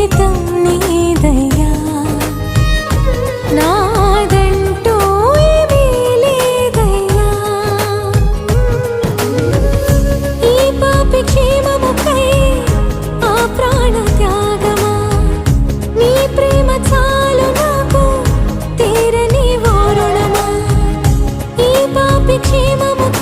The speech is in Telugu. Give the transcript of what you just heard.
జీవితం నీదయ్యా, నాదంటూ ఏమీ లేదయ్యా. ఈ పాపి క్షేమముకై ఆ ప్రాణ త్యాగమా, నీ ప్రేమ చాలు నాకు తీరని ఓ రుణమా. ఈ పాపి క్షేమముకై